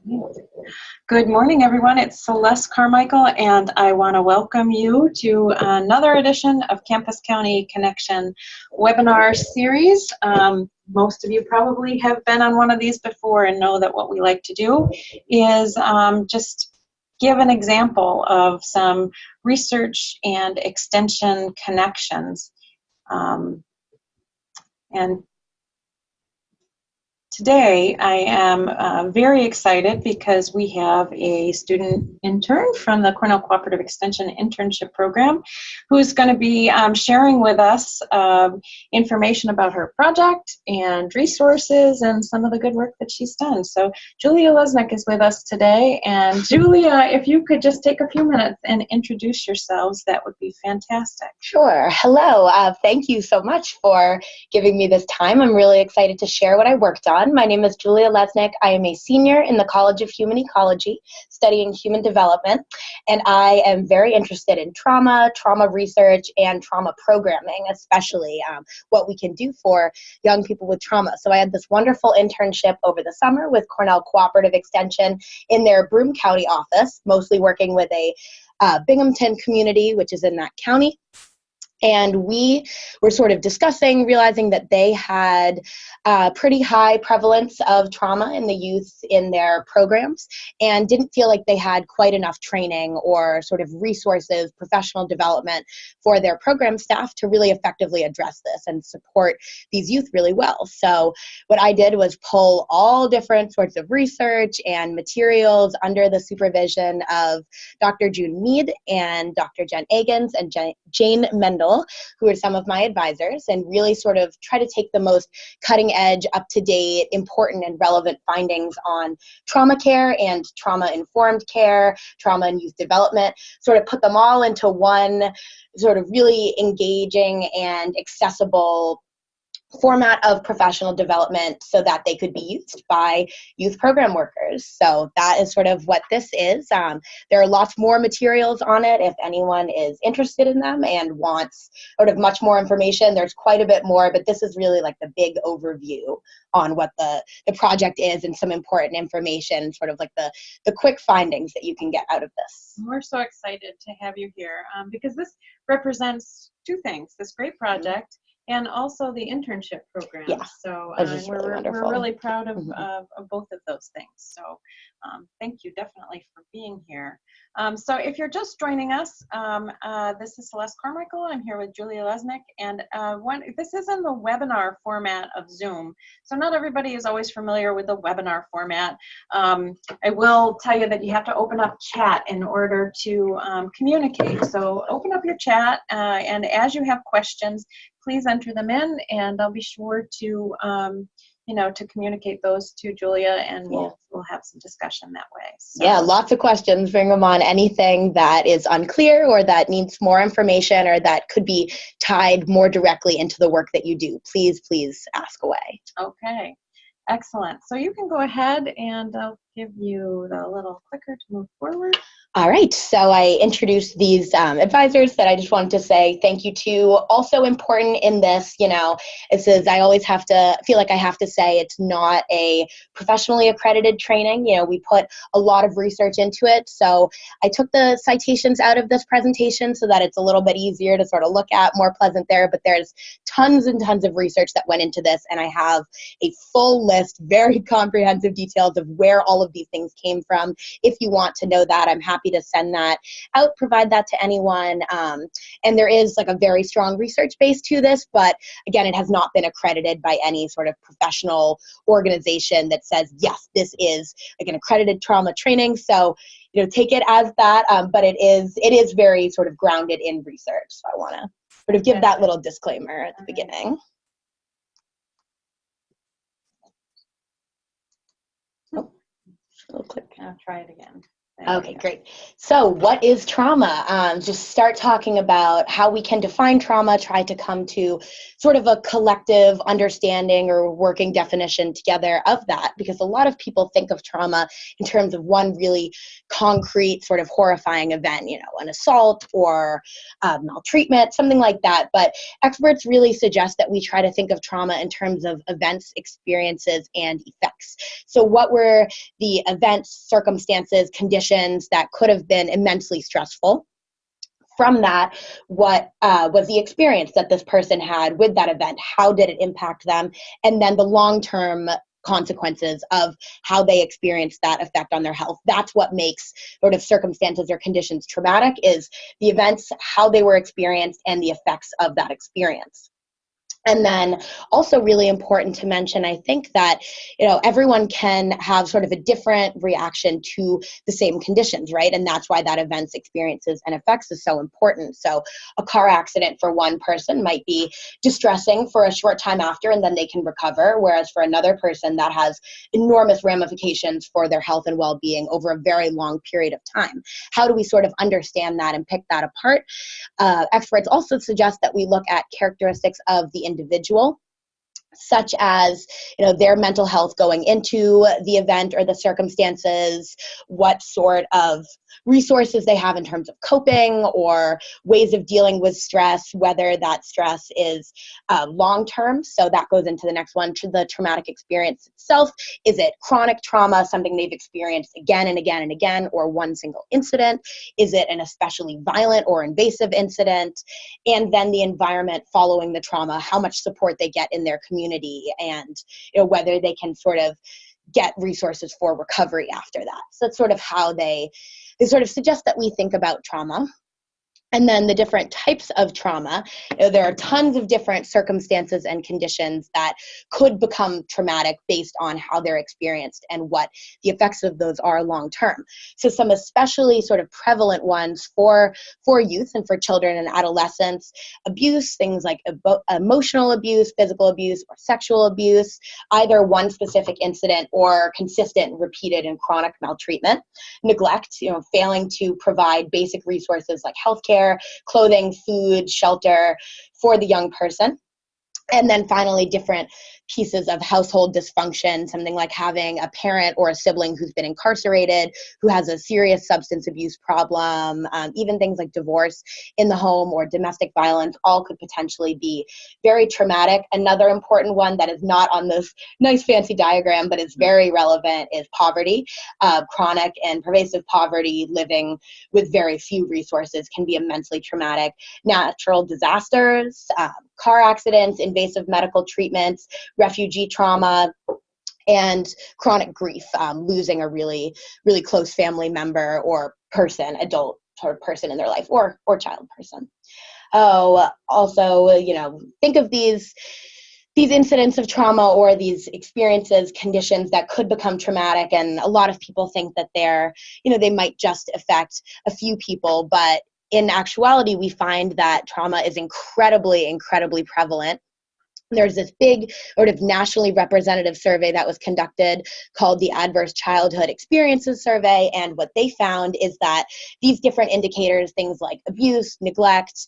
Good morning, everyone. It's Celeste Carmichael, and I want to welcome you to another edition of Campus County Connection webinar series. Most of you probably have been on one of these before and know that what we like to do is just give an example of some research and extension connections. And today, I am very excited because we have a student intern from the Cornell Cooperative Extension Internship Program who's going to be sharing with us information about her project and resources and some of the good work that she's done. So Julia Lesnick is with us today. And Julia, if you could just take a few minutes and introduce yourselves, that would be fantastic. Sure. Hello. Thank you so much for giving me this time. I'm really excited to share what I worked on. My name is Julia Lesnick. I am a senior in the College of Human Ecology, studying human development, and I am very interested in trauma research, and trauma programming, especially what we can do for young people with trauma. So I had this wonderful internship over the summer with Cornell Cooperative Extension in their Broome County office, mostly working with a Binghamton community, which is in that county. And we were sort of discussing, realizing that they had pretty high prevalence of trauma in the youth in their programs, and didn't feel like they had quite enough training or sort of resources, professional development for their program staff to really effectively address this and support these youth really well. So what I did was pull all different sorts of research and materials under the supervision of Dr. June Mead and Dr. Jen Agins and Jane Mendel, who are some of my advisors, and really sort of try to take the most cutting edge, up-to-date, important and relevant findings on trauma care and trauma-informed care, trauma and youth development, sort of put them all into one sort of really engaging and accessible format of professional development so that they could be used by youth program workers. So that is sort of what this is. There are lots more materials on it if anyone is interested in them and wants sort of much more information. There's quite a bit more, but this is really like the big overview on what the project is and some important information, sort of like the quick findings that you can get out of this. We're so excited to have you here because this represents two things, this great project and also the internship program. Yeah, so we're really proud of both of those things. So thank you definitely for being here. So if you're just joining us, this is Celeste Carmichael. I'm here with Julia Lesnick, and this is in the webinar format of Zoom. So not everybody is always familiar with the webinar format. I will tell you that you have to open up chat in order to communicate. So open up your chat, and as you have questions, please enter them in, and I'll be sure to to communicate those to Julia, and we'll have some discussion that way. So. Yeah, lots of questions. Bring them on. Anything that is unclear or that needs more information or that could be tied more directly into the work that you do, please ask away. Okay, excellent. So you can go ahead, and I'll give you the little clicker to move forward. All right, so I introduced these advisors that I just wanted to say thank you to. Also important in this, it says I always feel like I have to say it's not a professionally accredited training. We put a lot of research into it. So I took the citations out of this presentation so that it's a little bit easier to sort of look at, more pleasant there. But there's tons and tons of research that went into this, and I have a full list, very comprehensive details of where all of these things came from. If you want to know that, I'm happy to send that out, provide that to anyone. And there is like a very strong research base to this, but again, it has not been accredited by any sort of professional organization that says, yes, this is like an accredited trauma training. So, take it as that, but it is very sort of grounded in research. So I want to sort of give that little disclaimer at the beginning. Oh, a little click. I'll try it again. Okay, great. So what is trauma? Just start talking about how we can define trauma, try to come to sort of a collective understanding or working definition together of that, because a lot of people think of trauma in terms of one really concrete sort of horrifying event, an assault or maltreatment, something like that. But experts really suggest that we try to think of trauma in terms of events, experiences, and effects. So what were the events, circumstances, conditions that could have been immensely stressful? From that, what was the experience that this person had with that event? How did it impact them? And then the long-term consequences of how they experienced that effect on their health. That's what makes sort of circumstances or conditions traumatic, is the events, how they were experienced, and the effects of that experience. And then also really important to mention, I think that, everyone can have sort of a different reaction to the same conditions, right? And that's why that events, experiences, and effects is so important. So a car accident for one person might be distressing for a short time after, and then they can recover. Whereas for another person, that has enormous ramifications for their health and well-being over a very long period of time. How do we sort of understand that and pick that apart? Experts also suggest that we look at characteristics of the individual, such as their mental health going into the event or the circumstances, what sort of resources they have in terms of coping or ways of dealing with stress, whether that stress is long-term. So that goes into the next one, to the traumatic experience itself. Is it chronic trauma, something they've experienced again and again and again, or one single incident? Is it an especially violent or invasive incident? And then the environment following the trauma, how much support they get in their community, and whether they can sort of get resources for recovery after that. So that's sort of how they sort of suggest that we think about trauma. And then the different types of trauma, there are tons of different circumstances and conditions that could become traumatic based on how they're experienced and what the effects of those are long term. So some especially sort of prevalent ones for youth and for children and adolescents: abuse, things like emotional abuse, physical abuse, or sexual abuse, either one specific incident or consistent, repeated, and chronic maltreatment; neglect, failing to provide basic resources like healthcare, clothing, food, shelter for the young person. And then finally, different pieces of household dysfunction, something like having a parent or a sibling who's been incarcerated, who has a serious substance abuse problem, even things like divorce in the home or domestic violence, all could potentially be very traumatic. Another important one that is not on this nice fancy diagram, but is very relevant, is poverty. Chronic and pervasive poverty, living with very few resources, can be immensely traumatic. Natural disasters, car accidents, invasive medical treatments, refugee trauma, and chronic grief, losing a really, really close family member or person, adult sort of person in their life, or child person. Also, think of these incidents of trauma or these experiences, conditions that could become traumatic, and a lot of people think that they might just affect a few people, but in actuality, we find that trauma is incredibly, incredibly prevalent. There's this big sort of nationally representative survey that was conducted called the Adverse Childhood Experiences Survey, and what they found is that these different indicators, things like abuse, neglect,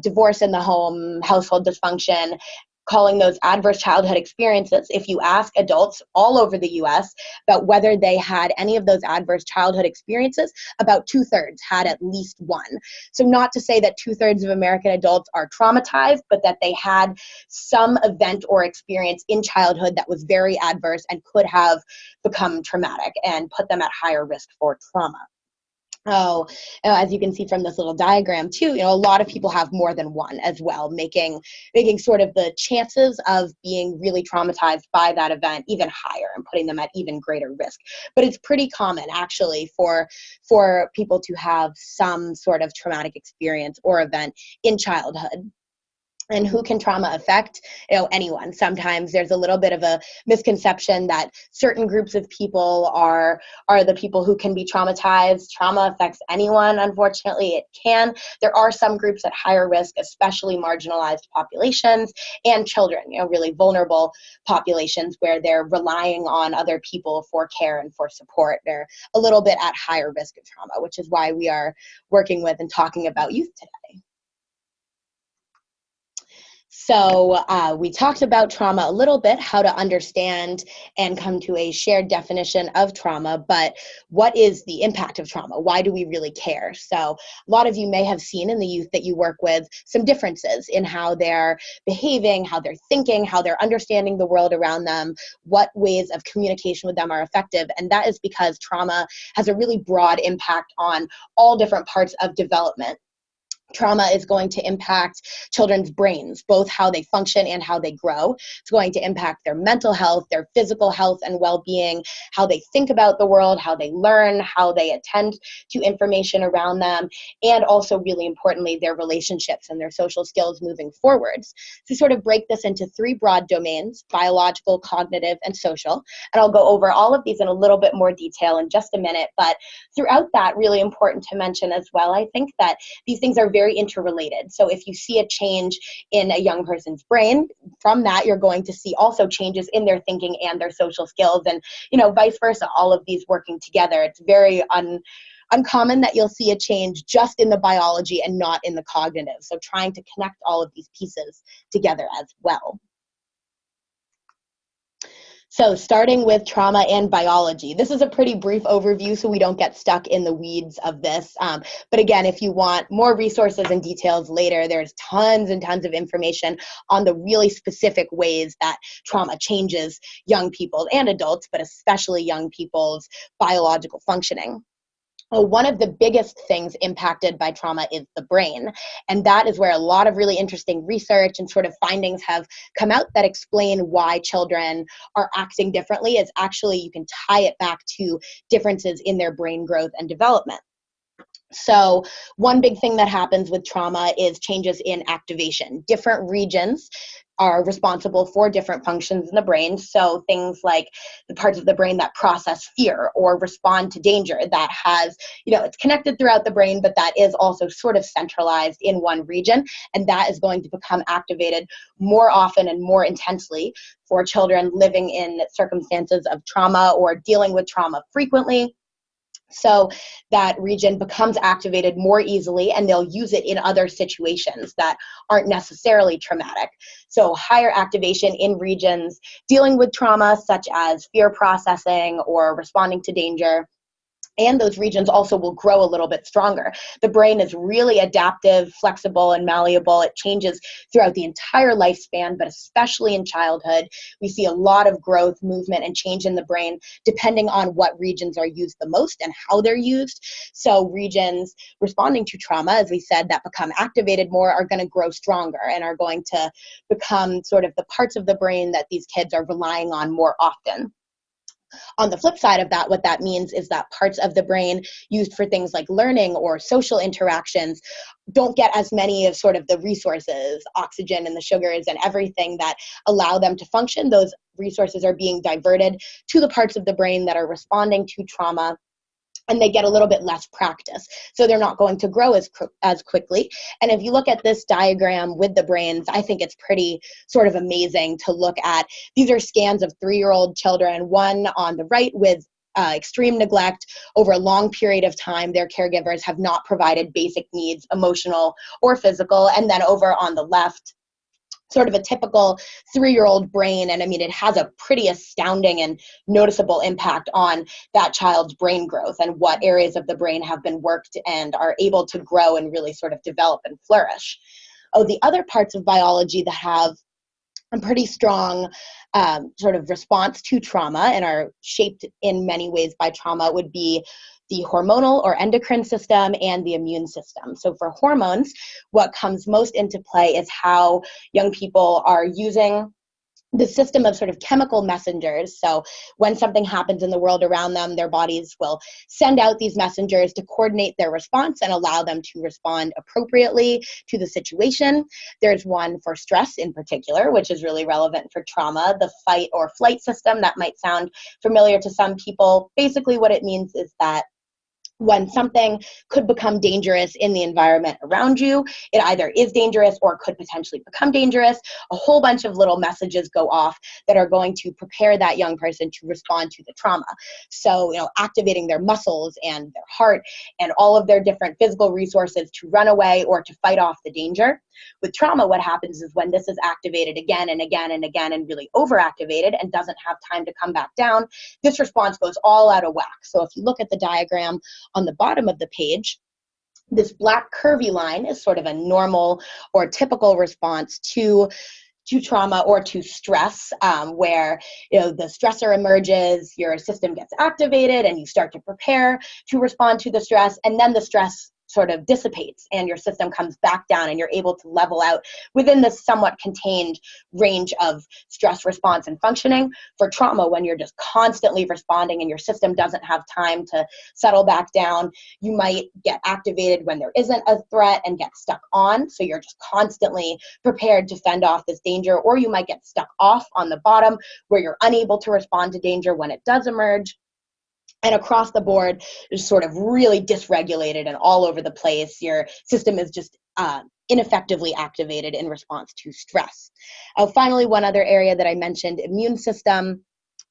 divorce in the home, household dysfunction, calling those adverse childhood experiences, if you ask adults all over the US about whether they had any of those adverse childhood experiences, about 2/3 had at least one. So not to say that 2/3 of American adults are traumatized, but that they had some event or experience in childhood that was very adverse and could have become traumatic and put them at higher risk for trauma. As you can see from this little diagram too, a lot of people have more than one as well, making sort of the chances of being really traumatized by that event even higher and putting them at even greater risk. But it's pretty common actually for people to have some sort of traumatic experience or event in childhood. And who can trauma affect? Anyone. Sometimes there's a little bit of a misconception that certain groups of people are the people who can be traumatized. Trauma affects anyone, unfortunately. It can. There are some groups at higher risk, especially marginalized populations and children, really vulnerable populations where they're relying on other people for care and for support. They're a little bit at higher risk of trauma, which is why we are working with and talking about youth today. So we talked about trauma a little bit, how to understand and come to a shared definition of trauma, but what is the impact of trauma? Why do we really care? So a lot of you may have seen in the youth that you work with some differences in how they're behaving, how they're thinking, how they're understanding the world around them, what ways of communication with them are effective. And that is because trauma has a really broad impact on all different parts of development. Trauma is going to impact children's brains, both how they function and how they grow. It's going to impact their mental health, their physical health and well-being, how they think about the world, how they learn, how they attend to information around them, and also, really importantly, their relationships and their social skills moving forwards. So sort of break this into three broad domains: biological, cognitive, and social. And I'll go over all of these in a little bit more detail in just a minute, but throughout that, really important to mention as well, I think, that these things are very interrelated. So if you see a change in a young person's brain, from that you're going to see also changes in their thinking and their social skills, and vice versa, all of these working together. It's very uncommon that you'll see a change just in the biology and not in the cognitive. So trying to connect all of these pieces together as well. So starting with trauma and biology. This is a pretty brief overview so we don't get stuck in the weeds of this. But again, if you want more resources and details later, there's tons and tons of information on the really specific ways that trauma changes young people and adults, but especially young people's biological functioning. Well, one of the biggest things impacted by trauma is the brain. And that is where a lot of really interesting research and sort of findings have come out that explain why children are acting differently. Is actually, you can tie it back to differences in their brain growth and development. So one big thing that happens with trauma is changes in activation. Different regions are responsible for different functions in the brain. So things like the parts of the brain that process fear or respond to danger, that has, it's connected throughout the brain, but that is also sort of centralized in one region. And that is going to become activated more often and more intensely for children living in circumstances of trauma or dealing with trauma frequently. So that region becomes activated more easily, and they'll use it in other situations that aren't necessarily traumatic. So higher activation in regions dealing with trauma, such as fear processing or responding to danger. And those regions also will grow a little bit stronger. The brain is really adaptive, flexible, and malleable. It changes throughout the entire lifespan, but especially in childhood. We see a lot of growth, movement, and change in the brain depending on what regions are used the most and how they're used. So regions responding to trauma, as we said, that become activated more are going to grow stronger and are going to become sort of the parts of the brain that these kids are relying on more often. On the flip side of that, what that means is that parts of the brain used for things like learning or social interactions don't get as many of sort of the resources, oxygen and the sugars and everything that allow them to function. Those resources are being diverted to the parts of the brain that are responding to trauma, and they get a little bit less practice. So they're not going to grow as quickly. And if you look at this diagram with the brains, I think it's pretty sort of amazing to look at. These are scans of 3-year-old children, one on the right with extreme neglect over a long period of time. Their caregivers have not provided basic needs, emotional or physical. And then over on the left, sort of a typical 3-year-old brain. And I mean, it has a pretty astounding and noticeable impact on that child's brain growth and what areas of the brain have been worked and are able to grow and really sort of develop and flourish. Oh, the other parts of biology that have a pretty strong sort of response to trauma and are shaped in many ways by trauma would be the hormonal or endocrine system and the immune system. So for hormones, what comes most into play is how young people are using the system of sort of chemical messengers. So when something happens in the world around them, their bodies will send out these messengers to coordinate their response and allow them to respond appropriately to the situation. There's one for stress in particular, which is really relevant for trauma, the fight or flight system. That might sound familiar to some people. Basically, what it means is that when something could become dangerous in the environment around you, it either is dangerous or could potentially become dangerous. A whole bunch of little messages go off that are going to prepare that young person to respond to the trauma. So, activating their muscles and their heart and all of their different physical resources to run away or to fight off the danger. With trauma, what happens is when this is activated again and again and again and really overactivated and doesn't have time to come back down, this response goes all out of whack. So if you look at the diagram on the bottom of the page, this black curvy line is sort of a normal or typical response to trauma or to stress, where the stressor emerges, your system gets activated, and you start to prepare to respond to the stress, and then the stress sort of dissipates and your system comes back down and you're able to level out within this somewhat contained range of stress response and functioning. For trauma, when you're just constantly responding and your system doesn't have time to settle back down, you might get activated when there isn't a threat and get stuck on. So you're just constantly prepared to fend off this danger, or you might get stuck off on the bottom where you're unable to respond to danger when it does emerge. And across the board, is sort of really dysregulated and all over the place. Your system is just ineffectively activated in response to stress. Finally, one other area that I mentioned, immune system.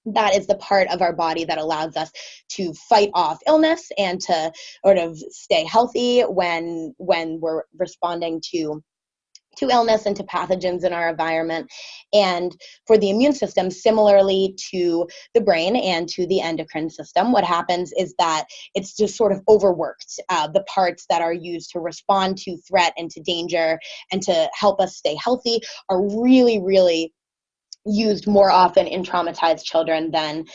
That is the part of our body that allows us to fight off illness and to sort of stay healthy when we're responding to illness and to pathogens in our environment. And for the immune system, similarly to the brain and to the endocrine system, what happens is that it's just sort of overworked. The parts that are used to respond to threat and to danger and to help us stay healthy are really, really used more often in traumatized children than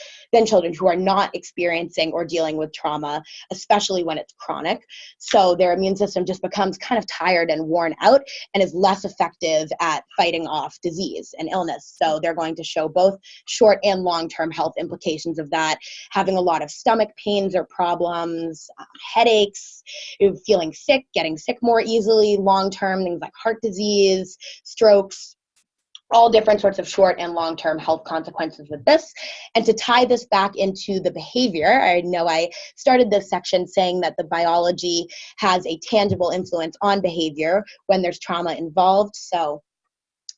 children who are not experiencing or dealing with trauma, especially when it's chronic. So their immune system just becomes kind of tired and worn out and is less effective at fighting off disease and illness. So they're going to show both short and long-term health implications of that, having a lot of stomach pains or problems, headaches, feeling sick, getting sick more easily, long-term things like heart disease, strokes, all different sorts of short and long-term health consequences with this. And to tie this back into the behavior, I know I started this section saying that the biology has a tangible influence on behavior when there's trauma involved. So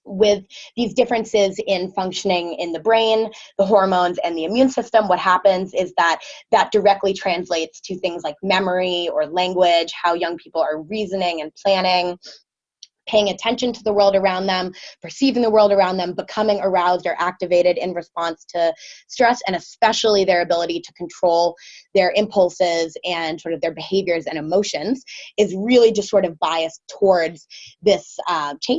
with these differences in functioning in the brain, the hormones, and the immune system, what happens is that directly translates to things like memory or language, how young people are reasoning and planning, paying attention to the world around them, perceiving the world around them, becoming aroused or activated in response to stress, and especially their ability to control their impulses and sort of their behaviors and emotions is really just sort of biased towards this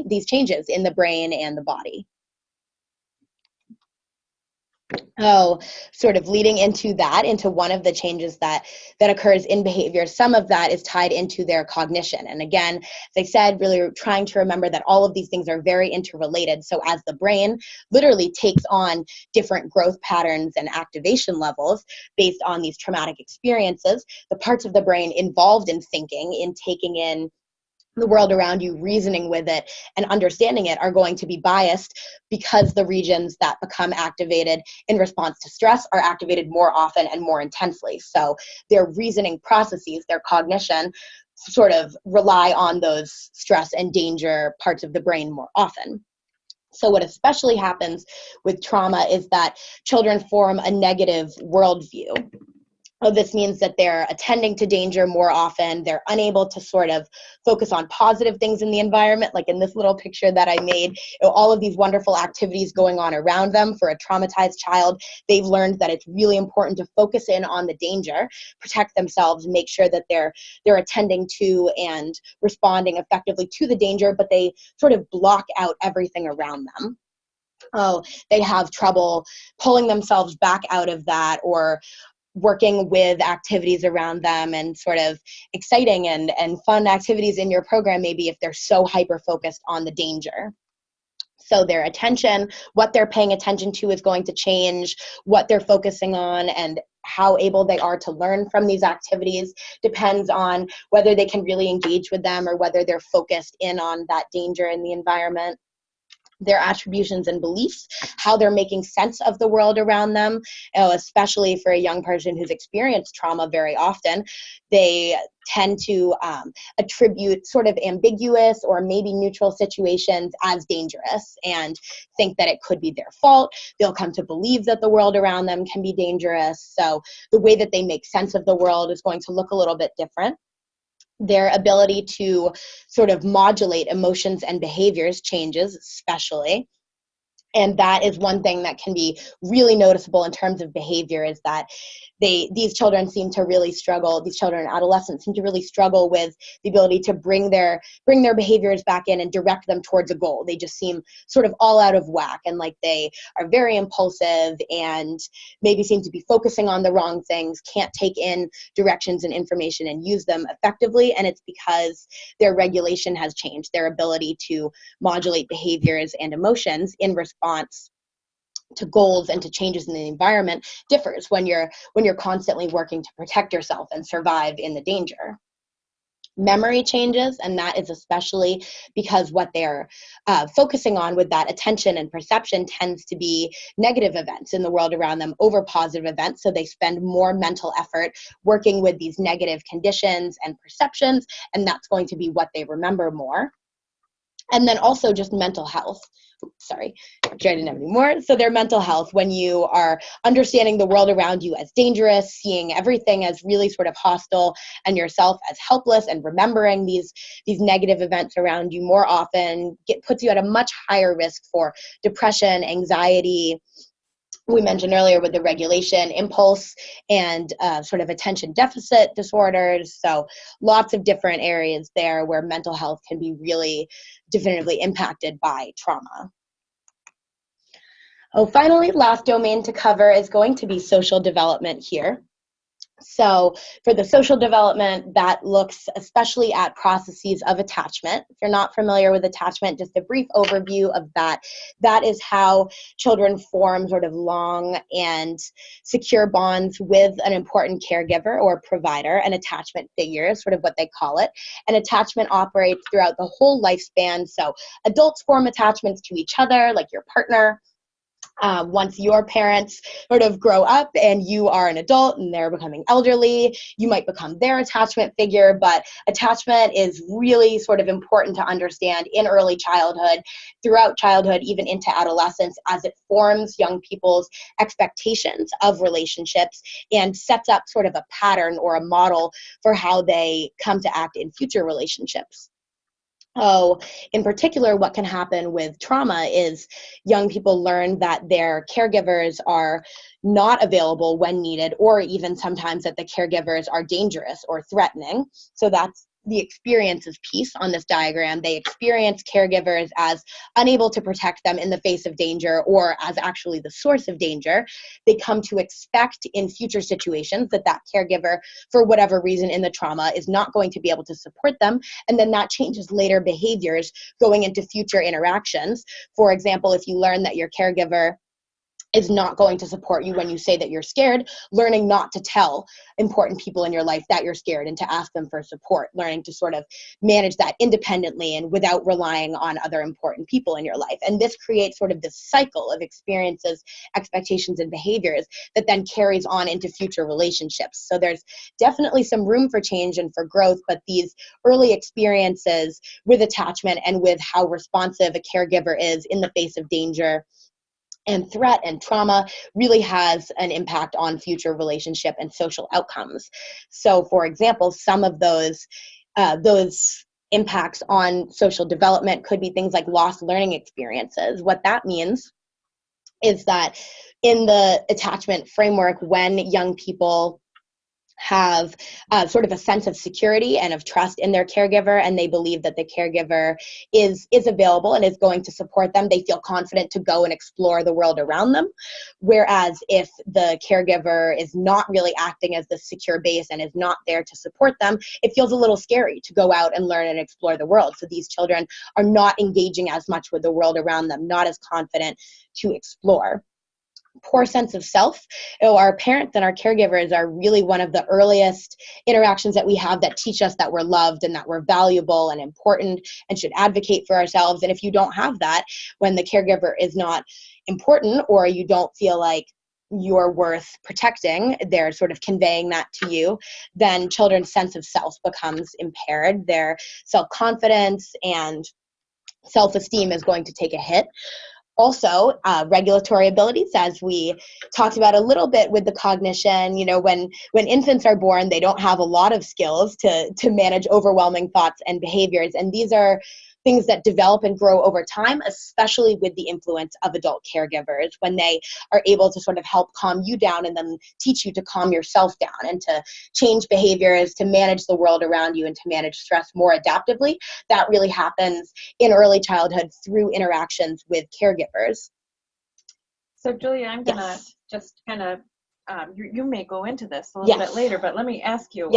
these changes in the brain and the body. Sort of leading into one of the changes that occurs in behavior. Some of that is tied into their cognition. And again, as I said, really trying to remember that all of these things are very interrelated. So as the brain literally takes on different growth patterns and activation levels based on these traumatic experiences, the parts of the brain involved in thinking, in taking in the world around you, reasoning with it, and understanding it are going to be biased because the regions that become activated in response to stress are activated more often and more intensely. So their reasoning processes, their cognition, sort of rely on those stress and danger parts of the brain more often. So what especially happens with trauma is that children form a negative worldview. This means that they're attending to danger more often. They're unable to sort of focus on positive things in the environment, like in this little picture that I made, all of these wonderful activities going on around them. For a traumatized child, they've learned that it's really important to focus in on the danger, protect themselves, make sure that they're attending to and responding effectively to the danger, but they sort of block out everything around them. They have trouble pulling themselves back out of that, or working with activities around them and sort of exciting and fun activities in your program, maybe if they're so hyper-focused on the danger. So their attention, what they're paying attention to is going to change, what they're focusing on, and how able they are to learn from these activities depends on whether they can really engage with them or whether they're focused in on that danger in the environment. Their attributions and beliefs, how they're making sense of the world around them, especially for a young person who's experienced trauma very often. They tend to attribute sort of ambiguous or maybe neutral situations as dangerous and think that it could be their fault. They'll come to believe that the world around them can be dangerous. So the way that they make sense of the world is going to look a little bit different. Their ability to sort of modulate emotions and behaviors changes, especially. And that is one thing that can be really noticeable in terms of behavior, is that these children seem to really struggle, these children and adolescents seem to really struggle with the ability to bring their behaviors back in and direct them towards a goal. They just seem sort of all out of whack, and like they are very impulsive and maybe seem to be focusing on the wrong things, can't take in directions and information and use them effectively. And it's because their regulation has changed. Their ability to modulate behaviors and emotions in response to goals and to changes in the environment differs when you're constantly working to protect yourself and survive in the danger. Memory changes, and that is especially because what they're focusing on with that attention and perception tends to be negative events in the world around them over positive events. So they spend more mental effort working with these negative conditions and perceptions, and that's going to be what they remember more. And then also just mental health. Sorry, I didn't have any more. So their mental health, when you are understanding the world around you as dangerous, seeing everything as really sort of hostile and yourself as helpless, and remembering these negative events around you more often, puts you at a much higher risk for depression, anxiety. We mentioned earlier with the regulation, impulse, and sort of attention deficit disorders. So lots of different areas there where mental health can be really definitively impacted by trauma. Oh, finally, last domain to cover is going to be social development here. So for the social development, that looks especially at processes of attachment. If you're not familiar with attachment, just a brief overview of that. That is how children form sort of long and secure bonds with an important caregiver or provider. An attachment figure is sort of what they call it. And attachment operates throughout the whole lifespan. So adults form attachments to each other, like your partner. Once your parents sort of grow up and you are an adult and they're becoming elderly, you might become their attachment figure, but attachment is really sort of important to understand in early childhood, throughout childhood, even into adolescence, as it forms young people's expectations of relationships and sets up sort of a pattern or a model for how they come to act in future relationships. So in particular, what can happen with trauma is young people learn that their caregivers are not available when needed, or even sometimes that the caregivers are dangerous or threatening. So that's the experiences piece on this diagram. They experience caregivers as unable to protect them in the face of danger, or as actually the source of danger. They come to expect in future situations that that caregiver, for whatever reason in the trauma, is not going to be able to support them, and then that changes later behaviors going into future interactions. For example, if you learn that your caregiver is not going to support you when you say that you're scared, learning not to tell important people in your life that you're scared and to ask them for support, learning to sort of manage that independently and without relying on other important people in your life. And this creates sort of this cycle of experiences, expectations, and behaviors that then carries on into future relationships. So there's definitely some room for change and for growth, but these early experiences with attachment and with how responsive a caregiver is in the face of danger and threat and trauma really has an impact on future relationship and social outcomes. So, for example, some of those impacts on social development could be things like lost learning experiences. What that means is that in the attachment framework, when young people have sort of a sense of security and of trust in their caregiver, and they believe that the caregiver is available and is going to support them. They feel confident to go and explore the world around them. Whereas if the caregiver is not really acting as the secure base and is not there to support them, it feels a little scary to go out and learn and explore the world. So these children are not engaging as much with the world around them, not as confident to explore. Poor sense of self. Our parents and our caregivers are really one of the earliest interactions that we have that teach us that we're loved and that we're valuable and important and should advocate for ourselves. And if you don't have that, when the caregiver is not important, or you don't feel like you're worth protecting, they're sort of conveying that to you, then children's sense of self becomes impaired. Their self-confidence and self-esteem is going to take a hit. Also, regulatory abilities, as we talked about a little bit with the cognition. When infants are born, they don't have a lot of skills to manage overwhelming thoughts and behaviors. And these are things that develop and grow over time, especially with the influence of adult caregivers, when they are able to sort of help calm you down and then teach you to calm yourself down and to change behaviors, to manage the world around you and to manage stress more adaptively. That really happens in early childhood through interactions with caregivers. So Julia, I'm gonna just kind of, you may go into this a little bit later, but let me ask you.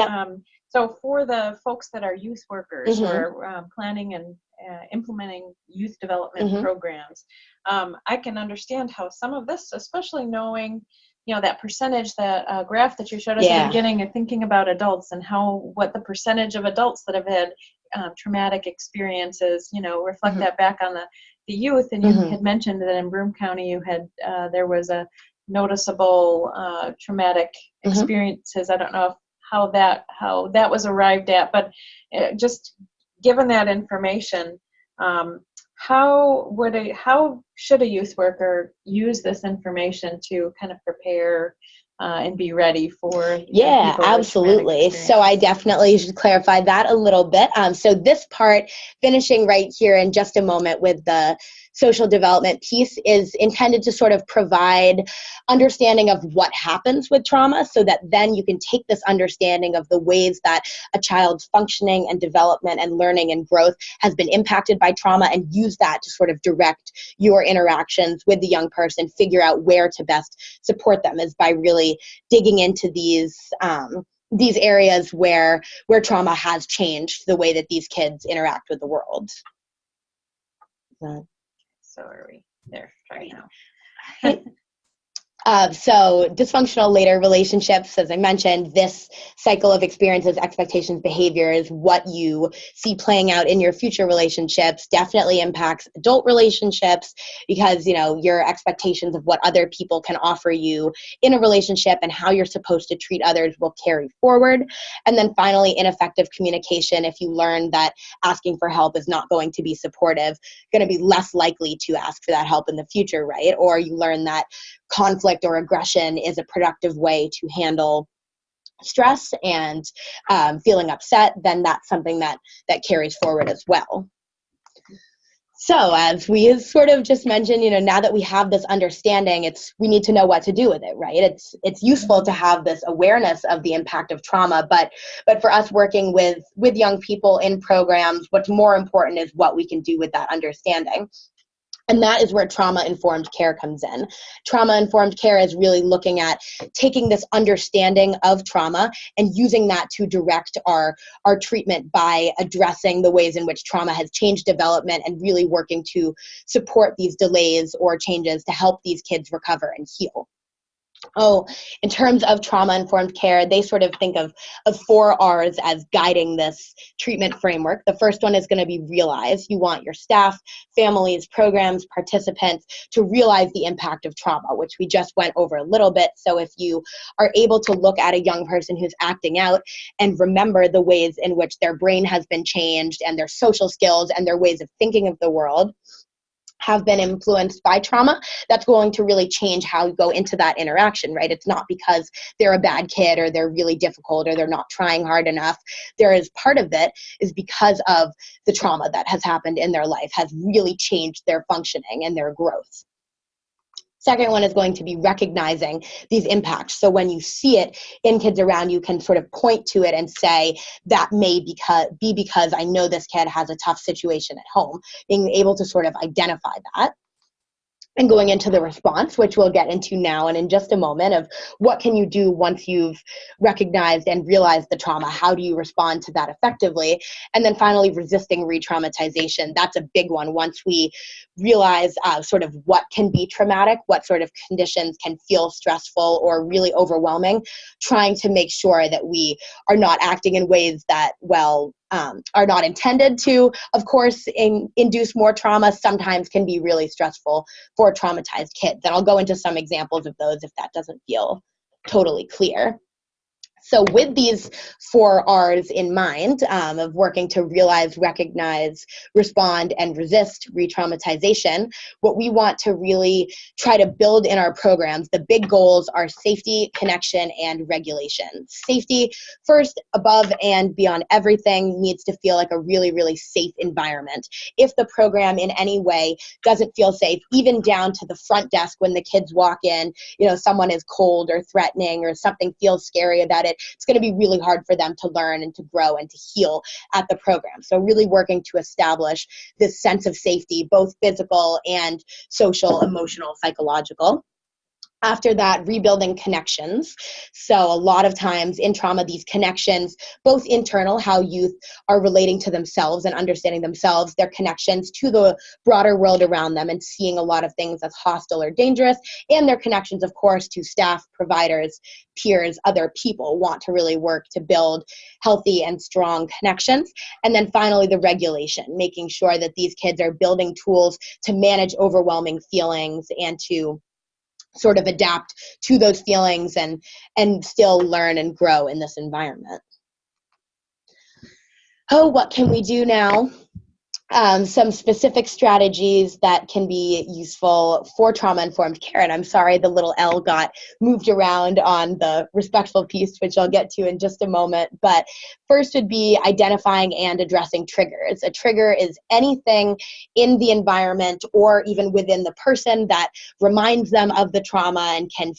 So for the folks that are youth workers or planning and implementing youth development programs, I can understand how some of this, especially knowing, that percentage, that graph that you showed us at the beginning, and thinking about adults and what the percentage of adults that have had traumatic experiences, reflect that back on the youth. And you had mentioned that in Broome County you had there was a noticeable traumatic experiences. I don't know how that was arrived at, but just given that information, how should a youth worker use this information to kind of prepare and be ready for absolutely. So I definitely should clarify that a little bit. So this part, finishing right here in just a moment with the social development piece, is intended to sort of provide understanding of what happens with trauma, so that then you can take this understanding of the ways that a child's functioning and development and learning and growth has been impacted by trauma, and use that to sort of direct your interactions with the young person, figure out where to best support them, is by really digging into these areas where trauma has changed the way that these kids interact with the world. So are we there right now? So dysfunctional later relationships, as I mentioned, this cycle of experiences, expectations, behaviors, what you see playing out in your future relationships definitely impacts adult relationships, because, your expectations of what other people can offer you in a relationship and how you're supposed to treat others will carry forward. And then finally, ineffective communication. If you learn that asking for help is not going to be supportive, going to be less likely to ask for that help in the future, right? Or you learn that conflict or aggression is a productive way to handle stress and feeling upset, then that's something that carries forward as well. So as we sort of just mentioned, now that we have this understanding, we need to know what to do with it, right? It's useful to have this awareness of the impact of trauma, but for us working with young people in programs, what's more important is what we can do with that understanding. And that is where trauma-informed care comes in. Trauma-informed care is really looking at taking this understanding of trauma and using that to direct our treatment by addressing the ways in which trauma has changed development, and really working to support these delays or changes to help these kids recover and heal. In terms of trauma-informed care, they sort of think of 4 R's as guiding this treatment framework. The first one is going to be realize. You want your staff, families, programs, participants to realize the impact of trauma, which we just went over a little bit. So if you are able to look at a young person who's acting out and remember the ways in which their brain has been changed and their social skills and their ways of thinking of the world have been influenced by trauma, that's going to really change how you go into that interaction, right? It's not because they're a bad kid or they're really difficult or they're not trying hard enough. There is part of it is because of the trauma that has happened in their life has really changed their functioning and their growth. Second one is going to be recognizing these impacts. So when you see it in kids around you, can sort of point to it and say, that may be because I know this kid has a tough situation at home. Being able to sort of identify that. And going into the response, which we'll get into now and in just a moment, of what can you do once you've recognized and realized the trauma? How do you respond to that effectively? And then finally, resisting re-traumatization. That's a big one. Once we realize sort of what can be traumatic, what sort of conditions can feel stressful or really overwhelming, trying to make sure that we are not acting in ways that, are not intended to, of course, induce more trauma, sometimes can be really stressful for traumatized kids. And I'll go into some examples of those if that doesn't feel totally clear. So with these 4 R's in mind, of working to realize, recognize, respond, and resist re-traumatization, what we want to really try to build in our programs, the big goals are safety, connection, and regulation. Safety, first, above and beyond everything, needs to feel like a really, really safe environment. If the program in any way doesn't feel safe, even down to the front desk when the kids walk in, someone is cold or threatening or something feels scary about it, it's going to be really hard for them to learn and to grow and to heal at the program. So really working to establish this sense of safety, both physical and social, emotional, psychological. After that, rebuilding connections. So a lot of times in trauma, these connections, both internal, how youth are relating to themselves and understanding themselves, their connections to the broader world around them and seeing a lot of things as hostile or dangerous, and their connections, of course, to staff, providers, peers, other people, want to really work to build healthy and strong connections. And then finally, the regulation, making sure that these kids are building tools to manage overwhelming feelings and to sort of adapt to those feelings and still learn and grow in this environment. Oh, what can we do now? Some specific strategies that can be useful for trauma-informed care. And I'm sorry the little L got moved around on the respectful piece, which I'll get to in just a moment. But first would be identifying and addressing triggers. A trigger is anything in the environment or even within the person that reminds them of the trauma and can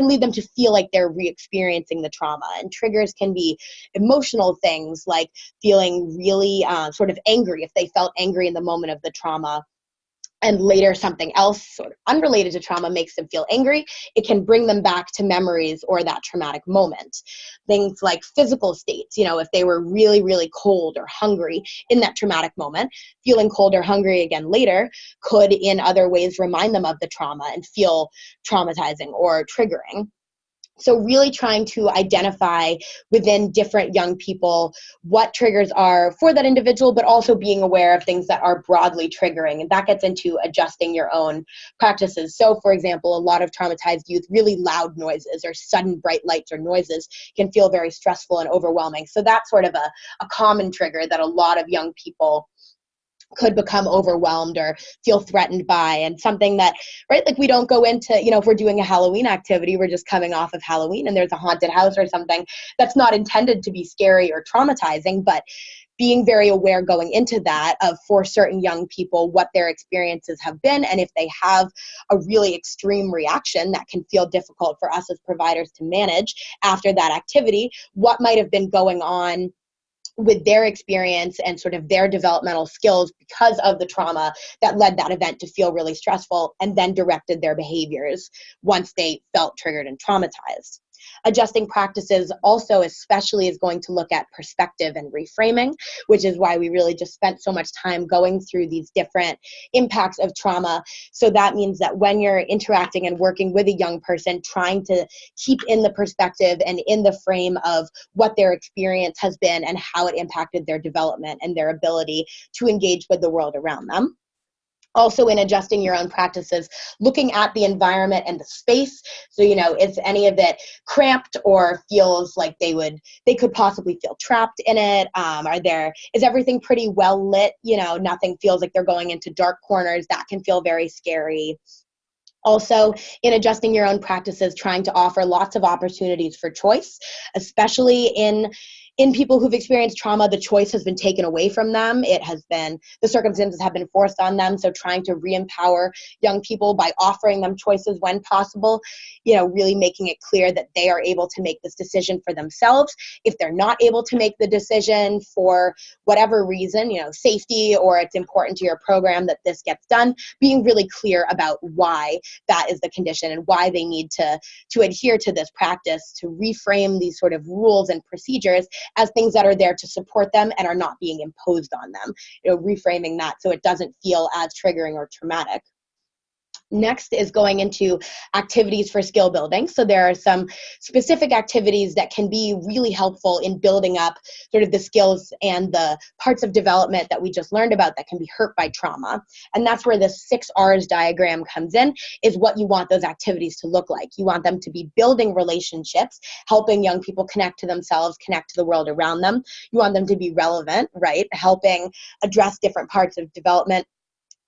lead them to feel like they're re-experiencing the trauma. And triggers can be emotional things like feeling really sort of angry if they felt angry in the moment of the trauma, and later something else sort of unrelated to trauma makes them feel angry. It can bring them back to memories or that traumatic moment. Things like physical states, if they were really, really cold or hungry in that traumatic moment, feeling cold or hungry again later could in other ways remind them of the trauma and feel traumatizing or triggering. So really trying to identify within different young people what triggers are for that individual, but also being aware of things that are broadly triggering. And that gets into adjusting your own practices. So for example, a lot of traumatized youth, really loud noises or sudden bright lights or noises can feel very stressful and overwhelming. So that's sort of a common trigger that a lot of young people could become overwhelmed or feel threatened by, and something that, right, like we don't go into, if we're doing a Halloween activity, we're just coming off of Halloween and there's a haunted house or something that's not intended to be scary or traumatizing, but being very aware going into that of, for certain young people, what their experiences have been, and if they have a really extreme reaction that can feel difficult for us as providers to manage after that activity, what might have been going on with their experience and sort of their developmental skills because of the trauma that led that event to feel really stressful, and then directed their behaviors once they felt triggered and traumatized. Adjusting practices also especially is going to look at perspective and reframing, which is why we really just spent so much time going through these different impacts of trauma. So that means that when you're interacting and working with a young person, trying to keep in the perspective and in the frame of what their experience has been and how it impacted their development and their ability to engage with the world around them. Also, in adjusting your own practices, looking at the environment and the space. So, is any of it cramped or feels like they could possibly feel trapped in it? Is everything pretty well lit? Nothing feels like they're going into dark corners. That can feel very scary. Also, in adjusting your own practices, trying to offer lots of opportunities for choice, especially in in people who've experienced trauma, the choice has been taken away from them. The circumstances have been forced on them. So trying to re-empower young people by offering them choices when possible, really making it clear that they are able to make this decision for themselves. If they're not able to make the decision for whatever reason, safety, or it's important to your program that this gets done, being really clear about why that is the condition and why they need to adhere to this practice, to reframe these sort of rules and procedures as things that are there to support them and are not being imposed on them, reframing that so it doesn't feel as triggering or traumatic. Next is going into activities for skill building. So there are some specific activities that can be really helpful in building up sort of the skills and the parts of development that we just learned about that can be hurt by trauma. And that's where the 6 R's diagram comes in, is what you want those activities to look like. You want them to be building relationships, helping young people connect to themselves, connect to the world around them. You want them to be relevant, right? Helping address different parts of development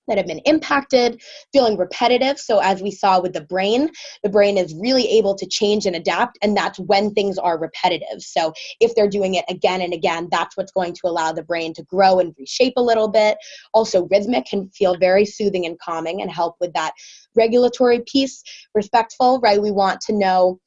that have been impacted, feeling repetitive. So as we saw with the brain is really able to change and adapt, and that's when things are repetitive. So if they're doing it again and again, that's what's going to allow the brain to grow and reshape a little bit. Also, rhythmic can feel very soothing and calming and help with that regulatory piece. Respectful, right? We want to know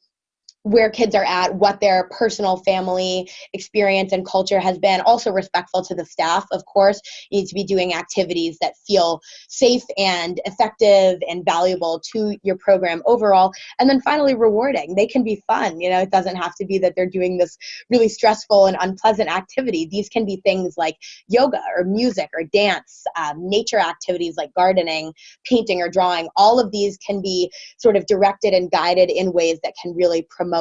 where kids are at, what their personal family experience and culture has been. Also respectful to the staff, of course. You need to be doing activities that feel safe and effective and valuable to your program overall. And then finally, rewarding. They can be fun. It doesn't have to be that they're doing this really stressful and unpleasant activity. These can be things like yoga or music or dance, nature activities like gardening, painting, or drawing. All of these can be sort of directed and guided in ways that can really promote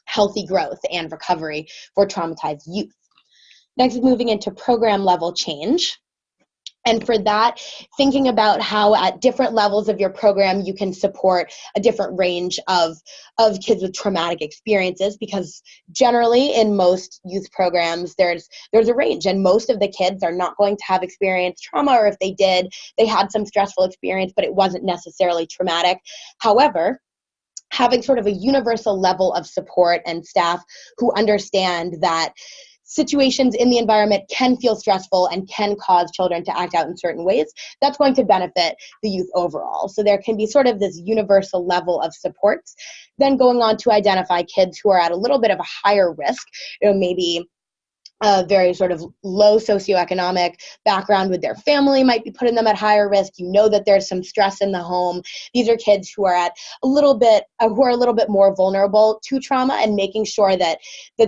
healthy growth and recovery for traumatized youth. Next is moving into program level change. And for that, thinking about how at different levels of your program you can support a different range of kids with traumatic experiences, because generally in most youth programs there's a range, and most of the kids are not going to have experienced trauma, or if they did, they had some stressful experience, but it wasn't necessarily traumatic. However, having sort of a universal level of support and staff who understand that situations in the environment can feel stressful and can cause children to act out in certain ways, that's going to benefit the youth overall. So there can be sort of this universal level of supports. Then going on to identify kids who are at a little bit of a higher risk, maybe a very sort of low socioeconomic background with their family might be putting them at higher risk. That there's some stress in the home. These are kids who are a little bit more vulnerable to trauma, and making sure that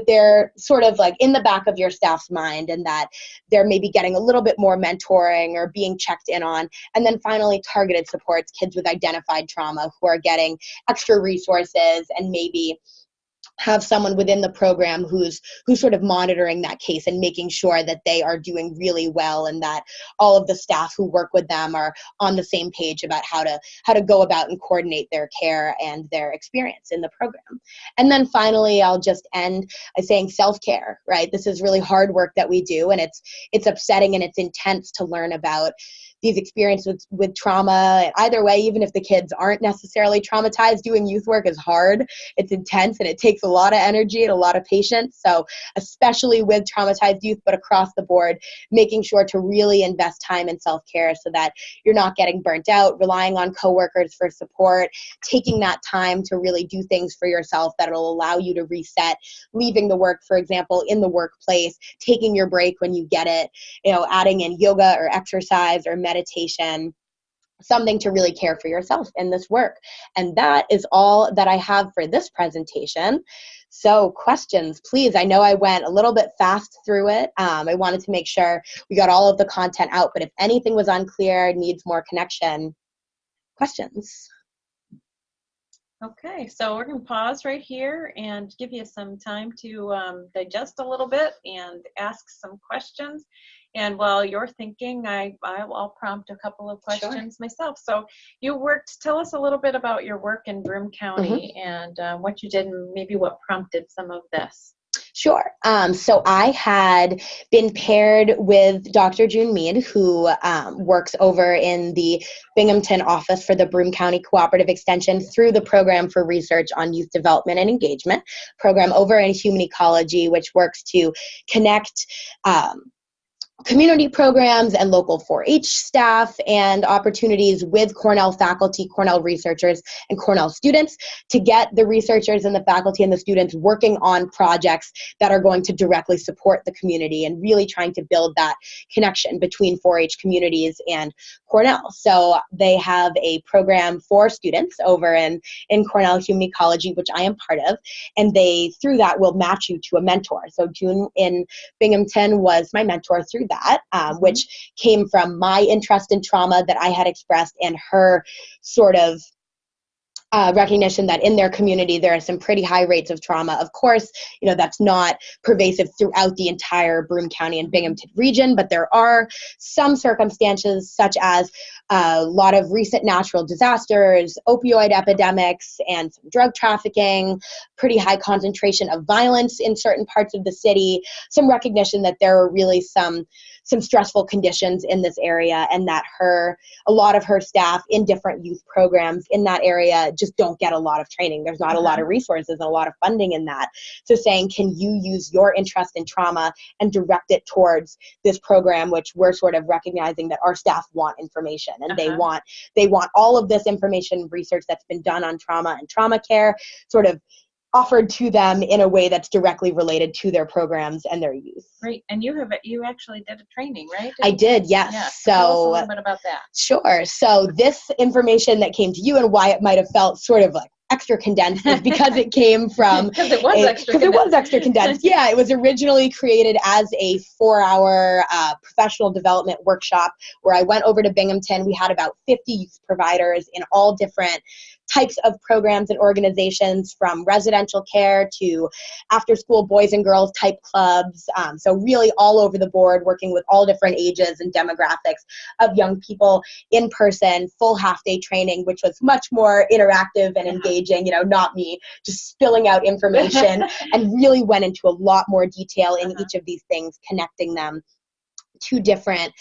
they're sort of like in the back of your staff's mind, and that they're maybe getting a little bit more mentoring or being checked in on. And then finally, targeted supports, kids with identified trauma who are getting extra resources and maybe have someone within the program who's sort of monitoring that case and making sure that they are doing really well, and that all of the staff who work with them are on the same page about how to go about and coordinate their care and their experience in the program. And then finally, I'll just end by saying self-care, right? This is really hard work that we do, and it's upsetting and it's intense to learn about these experiences with trauma. Either way, even if the kids aren't necessarily traumatized, doing youth work is hard. It's intense, and it takes a lot of energy and a lot of patience. So especially with traumatized youth, but across the board, making sure to really invest time in self-care so that you're not getting burnt out, relying on coworkers for support, taking that time to really do things for yourself that will allow you to reset, leaving the work, for example, in the workplace, taking your break when you get it, adding in yoga or exercise or meditation, something to really care for yourself in this work. And that is all that I have for this presentation. So questions, please. I know I went a little bit fast through it. I wanted to make sure we got all of the content out, but if anything was unclear, needs more connection, questions. Okay, so we're going to pause right here and give you some time to digest a little bit and ask some questions. And while you're thinking, I'll prompt a couple of questions myself. So tell us a little bit about your work in Broome County and what you did and maybe what prompted some of this. Sure. So I had been paired with Dr. June Mead, who works over in the Binghamton office for the Broome County Cooperative Extension through the Program for Research on Youth Development and Engagement program over in Human Ecology, which works to connect community programs and local 4-H staff and opportunities with Cornell faculty, Cornell researchers, and Cornell students to get the researchers and the faculty and the students working on projects that are going to directly support the community and really trying to build that connection between 4-H communities and Cornell. So they have a program for students over in Cornell Human Ecology, which I am part of, and they, through that, will match you to a mentor. So June in Binghamton was my mentor through that, which came from my interest in trauma that I had expressed and her sort of recognition that in their community there are some pretty high rates of trauma. Of course, that's not pervasive throughout the entire Broome County and Binghamton region, but there are some circumstances such as a lot of recent natural disasters, opioid epidemics, and some drug trafficking, pretty high concentration of violence in certain parts of the city, some recognition that there are really some stressful conditions in this area, and that a lot of her staff in different youth programs in that area just don't get a lot of training. There's not a lot of resources and a lot of funding in that. So saying, can you use your interest in trauma and direct it towards this program, which we're sort of recognizing that our staff want information and they want all of this information research that's been done on trauma and trauma care sort of offered to them in a way that's directly related to their programs and their youth. Great. And you actually did a training, right? I did, yes. Yeah. So tell us a little bit about that. Sure. So this information that came to you and why it might have felt sort of like extra condensed is because it came from because it was extra condensed. Yeah, it was originally created as a 4-hour professional development workshop where I went over to Binghamton. We had about 50 youth providers in all different types of programs and organizations, from residential care to after-school boys and girls type clubs. So really all over the board, working with all different ages and demographics of young people in person, full half-day training, which was much more interactive and engaging, not me just spilling out information, and really went into a lot more detail in each of these things, connecting them to different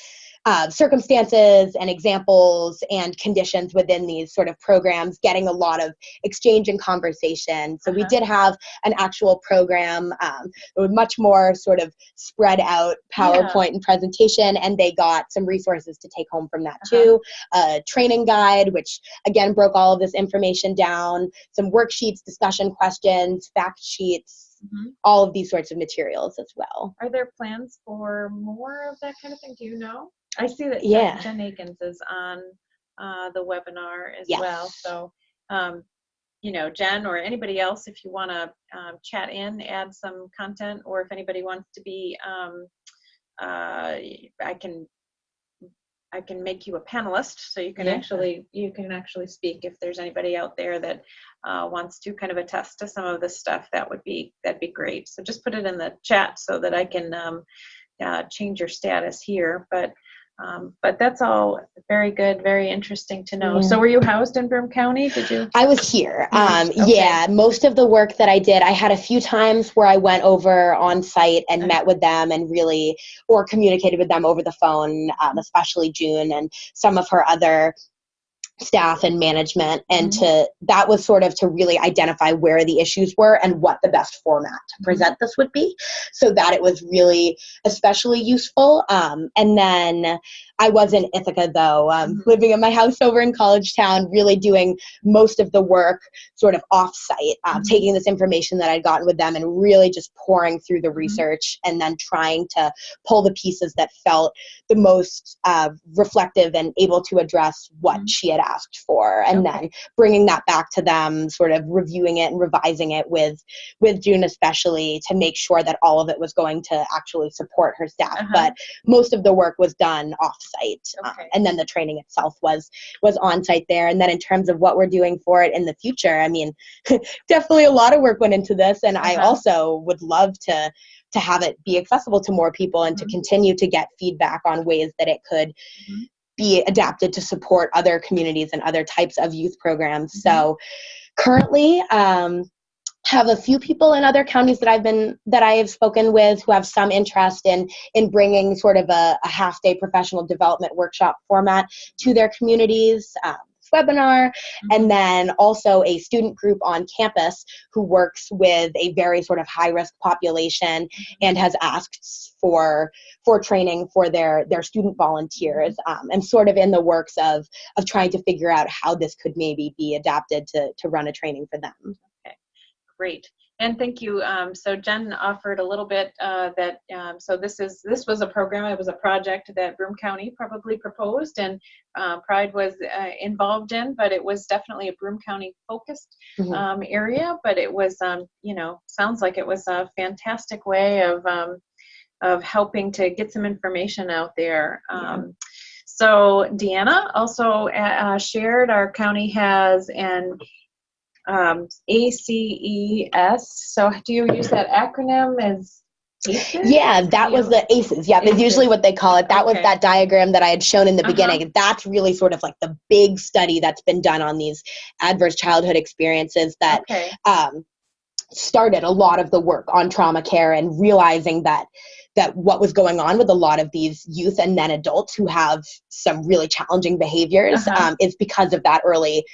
circumstances and examples and conditions within these sort of programs, getting a lot of exchange and conversation. So we did have an actual program. It was much more sort of spread out PowerPoint and presentation, and they got some resources to take home from that too. A training guide, which again broke all of this information down, some worksheets, discussion questions, fact sheets, all of these sorts of materials as well. Are there plans for more of that kind of thing? Do you know? I see that Jen Akins is on the webinar as well. So, Jen or anybody else, if you want to chat in, add some content, or if anybody wants to be, I can make you a panelist, so you can actually speak if there's anybody out there that wants to kind of attest to some of this stuff. That'd be great. So just put it in the chat so that I can change your status here. But that's all very good, very interesting to know. So were you housed in Broome County? Did you? I was here. Yeah, most of the work that I did, I had a few times where I went over on site and met with them and really, or communicated with them over the phone, especially June and some of her other staff and management, and that was sort of to really identify where the issues were and what the best format to present this would be, so that it was really especially useful. And then I was in Ithaca though, living in my house over in College Town, really doing most of the work sort of off-site, taking this information that I'd gotten with them and really just pouring through the research and then trying to pull the pieces that felt the most reflective and able to address what she had asked for, and then bringing that back to them, sort of reviewing it and revising it with June especially, to make sure that all of it was going to actually support her staff. But most of the work was done off-site, and then the training itself was on-site there. And then in terms of what we're doing for it in the future, I mean, definitely a lot of work went into this, and I also would love to have it be accessible to more people and to continue to get feedback on ways that it could be adapted to support other communities and other types of youth programs. So currently, have a few people in other counties that I have spoken with who have some interest in bringing sort of a half-day professional development workshop format to their communities. Webinar, and then also a student group on campus who works with a very sort of high-risk population and has asked for training for their student volunteers, and sort of in the works of trying to figure out how this could maybe be adapted to run a training for them. Okay, great. And thank you. So Jen offered a little bit so this was a program, it was a project that Broome County probably proposed and Pride was involved in, but it was definitely a Broome County focused area, but it was, sounds like it was a fantastic way of helping to get some information out there. So Deanna also shared our county has an ACES. So do you use that acronym as ACES? Yeah, that was the ACES. Yeah, that's usually what they call it. That was that diagram that I had shown in the beginning. That's really sort of like the big study that's been done on these adverse childhood experiences that started a lot of the work on trauma care and realizing that what was going on with a lot of these youth and then adults who have some really challenging behaviors is because of that early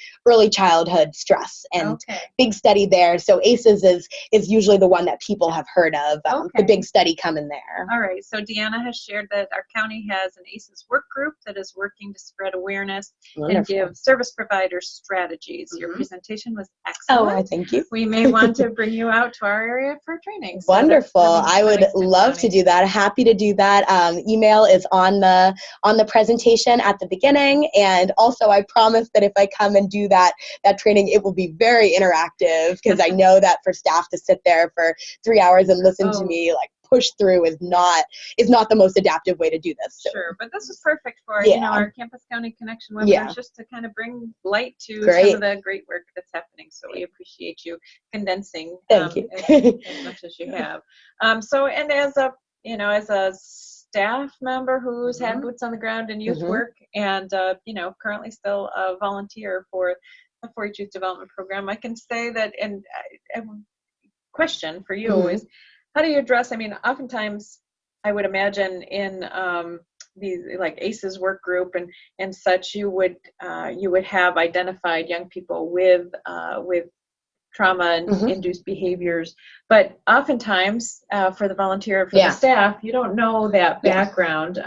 childhood stress, and big study there. So ACES is usually the one that people have heard of, the big study coming there. All right, so Deanna has shared that our county has an ACES work group that is working to spread awareness and give service providers strategies. Your presentation was excellent. Oh, thank you. We may want to bring you out to our area for training. So wonderful. I would love to do that. Happy to do that. Email is on the presentation at the beginning, and also I promise that if I come and do that training, it will be very interactive, because I know that for staff to sit there for 3 hours and listen to me like push through is not the most adaptive way to do this. So. Sure, but this is perfect for our Campus County Connection webinars, just to kind of bring light to some of the great work that's happening. So we appreciate you condensing Thank you. as much as you have. So, and as a staff member who's had boots on the ground in youth work, and currently still a volunteer for the 4-H Youth Development Program, I can say that. And a question for you is, how do you address? I mean, oftentimes I would imagine in these like ACES work group and such, you would have identified young people with trauma-induced behaviors, but oftentimes for the volunteer, for the staff, you don't know that background.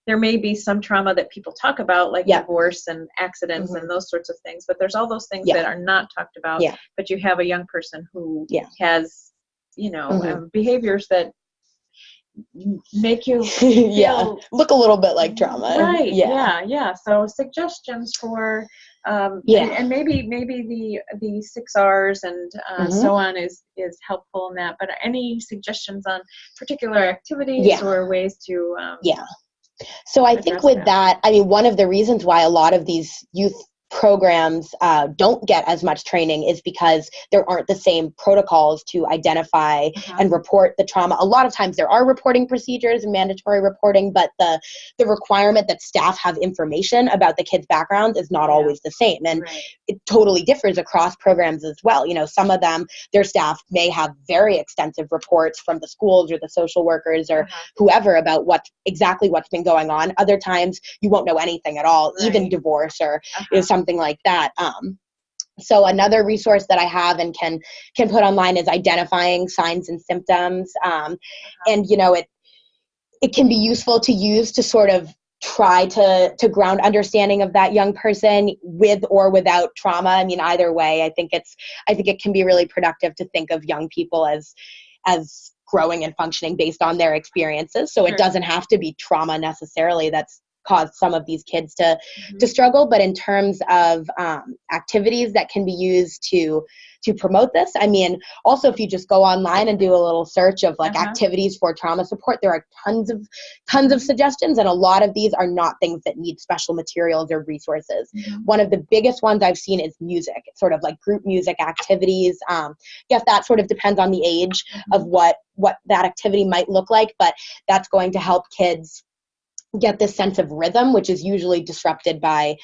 There may be some trauma that people talk about, like divorce and accidents and those sorts of things, but there's all those things that are not talked about. But you have a young person who has, behaviors that make you feel look a little bit like trauma. Right. Yeah. So suggestions for and maybe the 6 R's and so on is helpful in that. But any suggestions on particular activities or ways to So I think with that, I mean, one of the reasons why a lot of these youth programs don't get as much training is because there aren't the same protocols to identify and report the trauma. A lot of times there are reporting procedures and mandatory reporting, but the requirement that staff have information about the kids' backgrounds is not always the same. And it totally differs across programs as well. Some of them, their staff may have very extensive reports from the schools or the social workers or whoever about what's been going on. Other times you won't know anything at all, even divorce or something like that. So another resource that I have and can put online is identifying signs and symptoms. And it can be useful to use to sort of try to ground understanding of that young person with or without trauma. I mean, either way, I think it can be really productive to think of young people as growing and functioning based on their experiences. So it doesn't have to be trauma necessarily that's caused some of these kids to struggle, but in terms of activities that can be used to promote this, I mean, also if you just go online and do a little search of like activities for trauma support, there are tons of suggestions, and a lot of these are not things that need special materials or resources. One of the biggest ones I've seen is music, sort of like group music activities. Yes, that sort of depends on the age of what that activity might look like, but that's going to help kids get this sense of rhythm, which is usually disrupted by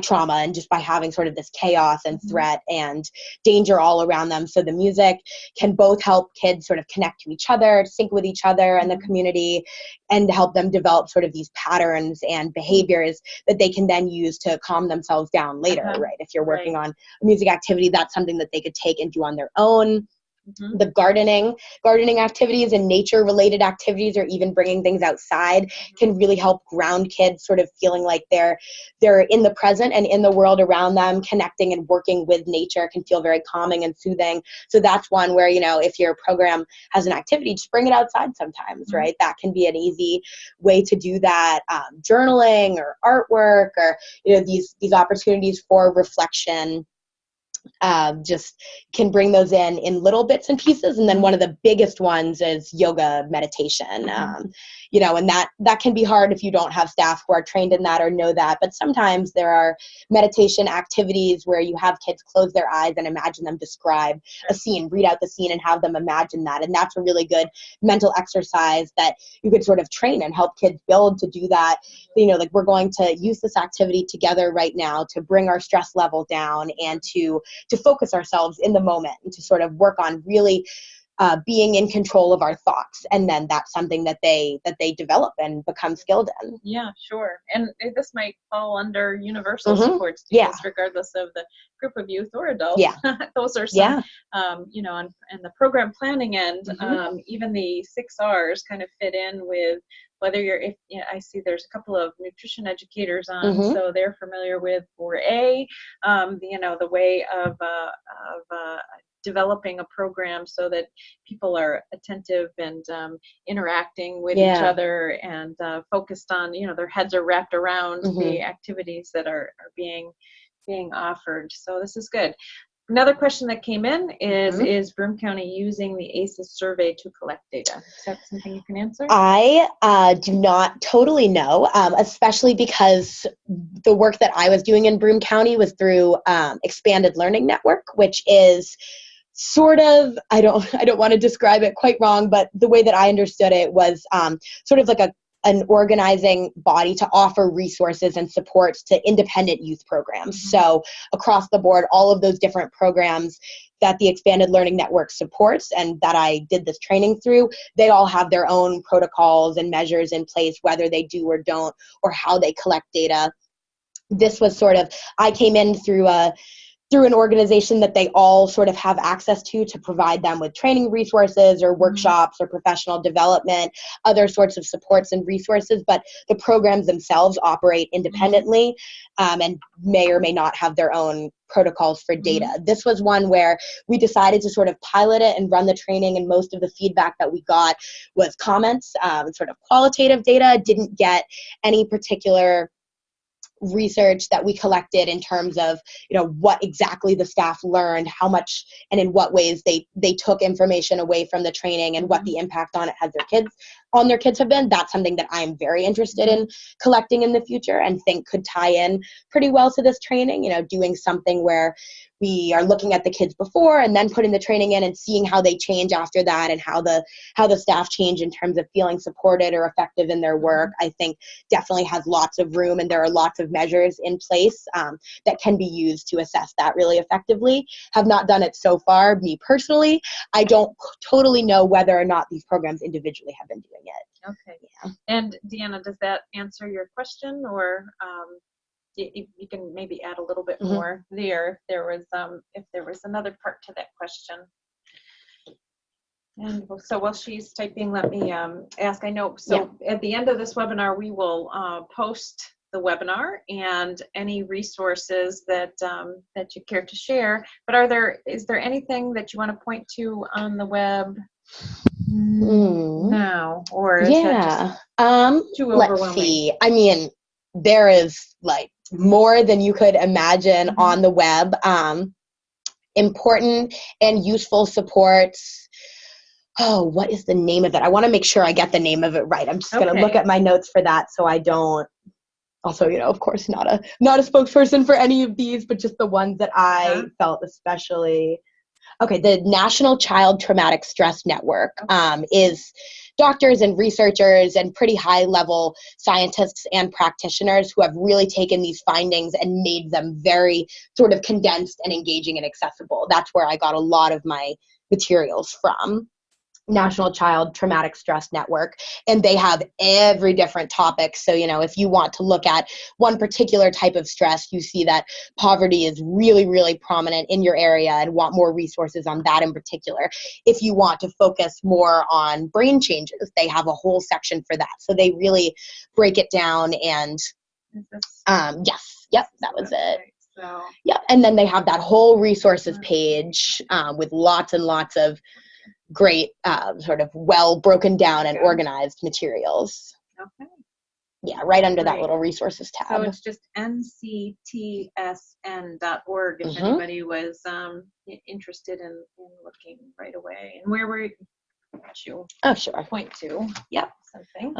trauma and just by having sort of this chaos and threat and danger all around them. So the music can both help kids sort of connect to each other, sync with each other and the community, and help them develop sort of these patterns and behaviors that they can then use to calm themselves down later, right? If you're working on a music activity, that's something that they could take and do on their own. The gardening activities and nature related activities, or even bringing things outside, can really help ground kids, sort of feeling like they're in the present and in the world around them. Connecting and working with nature can feel very calming and soothing. So that's one where, if your program has an activity, just bring it outside sometimes, right? That can be an easy way to do that. Journaling or artwork, or these opportunities for reflection. Just can bring those in little bits and pieces. And then one of the biggest ones is yoga meditation. And that can be hard if you don't have staff who are trained in that or know that. But sometimes there are meditation activities where you have kids close their eyes and imagine them describe a scene, read out the scene and have them imagine that. And that's a really good mental exercise that you could sort of train and help kids build to do that. Like, we're going to use this activity together right now to bring our stress level down and to focus ourselves in the moment and to sort of work on really being in control of our thoughts. And then that's something that they develop and become skilled in. Yeah, sure. And this might fall under universal supports, because regardless of the group of youth or adults, those are some, and the program planning end, even the 6 R's kind of fit in with whether I see there's a couple of nutrition educators on, so they're familiar with 4A, the way of developing a program so that people are attentive and interacting with each other and focused on, their heads are wrapped around the activities that are being offered. So this is good. Another question that came in is Broome County using the ACEs survey to collect data? Is that something you can answer? I do not totally know, especially because the work that I was doing in Broome County was through Expanded Learning Network, which is sort of, I don't want to describe it quite wrong, but the way that I understood it was sort of like an organizing body to offer resources and supports to independent youth programs. So across the board, all of those different programs that the Expanded Learning Network supports and that I did this training through, they all have their own protocols and measures in place, whether they do or don't, or how they collect data. This was sort of, I came in through an organization that they all sort of have access to provide them with training resources or workshops or professional development, other sorts of supports and resources, but the programs themselves operate independently and may or may not have their own protocols for data. This was one where we decided to sort of pilot it and run the training, and most of the feedback that we got was comments, sort of qualitative data. Didn't get any particular research that we collected in terms of what exactly the staff learned, how much and in what ways they took information away from the training, and what the impact on their kids have been. That's something that I'm very interested in collecting in the future and think could tie in pretty well to this training, doing something where we are looking at the kids before and then putting the training in and seeing how they change after that, and how the staff change in terms of feeling supported or effective in their work. I think definitely has lots of room, and there are lots of measures in place that can be used to assess that really effectively. Have not done it so far, me personally. I don't totally know whether or not these programs individually have been doing it. Okay. Yeah. And Deanna, does that answer your question, or you can maybe add a little bit more there if there was another part to that question? And so while she's typing, let me ask. I know, so at the end of this webinar, we will post the webinar and any resources that you care to share. But is there anything that you want to point to on the web now, or is that just too overwhelming? Let's see. I mean, there is like more than you could imagine on the web. Important and useful supports. Oh, what is the name of it? I want to make sure I get the name of it right. I'm just going to look at my notes for that so I don't. Also, of course, not a spokesperson for any of these, but just the ones that I felt especially. Okay, the National Child Traumatic Stress Network is doctors and researchers and pretty high-level scientists and practitioners who have really taken these findings and made them very sort of condensed and engaging and accessible. That's where I got a lot of my materials from. National Child Traumatic Stress Network, and they have every different topic. So, if you want to look at one particular type of stress, you see that poverty is really, really prominent in your area and want more resources on that in particular. If you want to focus more on brain changes, they have a whole section for that. So they really break it down and, yes, yep, that was it. So. Yep, and then they have that whole resources page with lots and lots of great sort of well broken down and organized materials. Okay. Yeah, right under that little resources tab. So it's just nctsn.org if anybody was interested in looking right away. And where were you? Oh, sure. Point to. Yep. Something.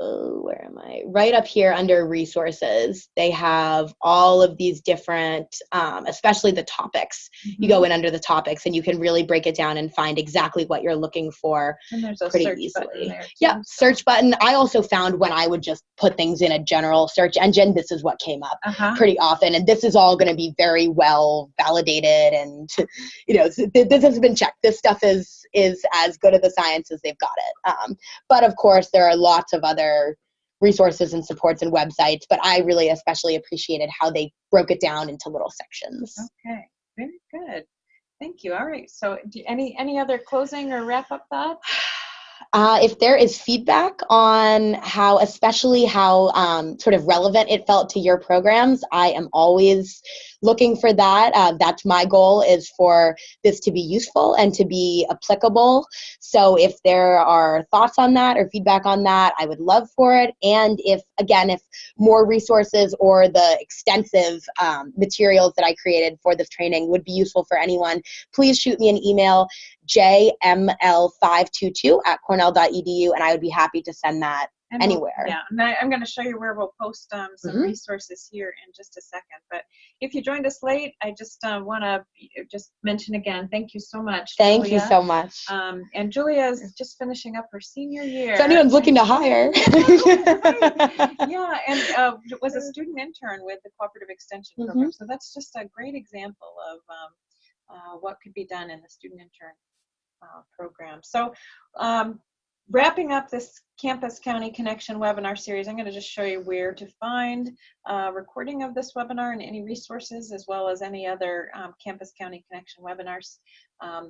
Where am I? Right up here under resources, they have all of these different, especially the topics. You go in under the topics and you can really break it down and find exactly what you're looking for pretty easily. Yeah, search button. I also found when I would just put things in a general search engine, this is what came up pretty often. And this is all going to be very well validated and, this has been checked. This stuff is as good of the science as they've got it. But of course, there are lots of other resources and supports and websites, but I really especially appreciated how they broke it down into little sections. Okay, very good. Thank you. All right. So any other closing or wrap-up thoughts? If there is feedback on especially how sort of relevant it felt to your programs, I am always looking for that. That's my goal, is for this to be useful and to be applicable. So if there are thoughts on that or feedback on that, I would love for it. And if more resources or the extensive materials that I created for this training would be useful for anyone, please shoot me an email, jml522@cornell.edu, and I would be happy to send that anywhere. Yeah, and I'm going to show you where we'll post some resources here in just a second. But if you joined us late, I just want to just mention again, thank you so much. Thank you so much. And Julia is just finishing up her senior year. So anyone's looking to hire. Yeah, and was a student intern with the Cooperative Extension Program. So that's just a great example of what could be done in the student intern program. So wrapping up this Campus County Connection webinar series, I'm going to just show you where to find a recording of this webinar and any resources, as well as any other Campus County Connection webinars.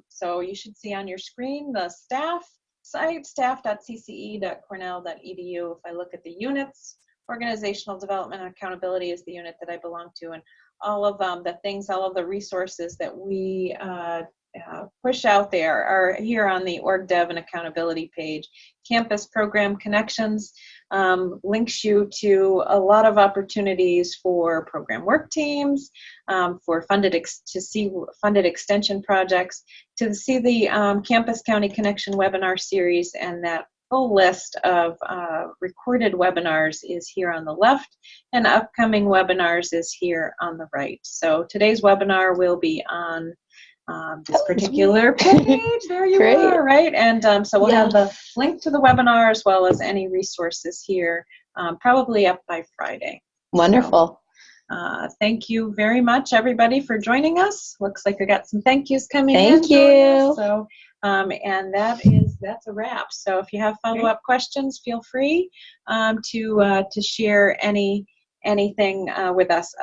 So you should see on your screen the staff site, staff.cce.cornell.edu. If I look at the units, Organizational Development and Accountability is the unit that I belong to, and all of the things, all of the resources that we push out there are here on the Org Dev and Accountability page. Campus Program Connections links you to a lot of opportunities for program work teams, for funded extension projects, to see the Campus County Connection webinar series, and that full list of recorded webinars is here on the left, and upcoming webinars is here on the right. So today's webinar will be on this particular page. There you are, right? And so we'll have the link to the webinar as well as any resources here, probably up by Friday. Wonderful. So, thank you very much, everybody, for joining us. Looks like we got some thank yous coming in. Thank you. So, and that's a wrap. So if you have follow-up questions, feel free to share anything with us.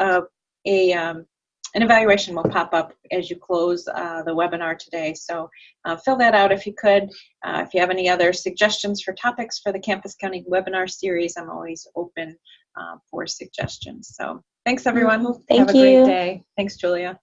An evaluation will pop up as you close the webinar today. So fill that out if you could. If you have any other suggestions for topics for the Campus County webinar series, I'm always open for suggestions. So thanks, everyone. Thank you. Have a great day. Thanks, Julia.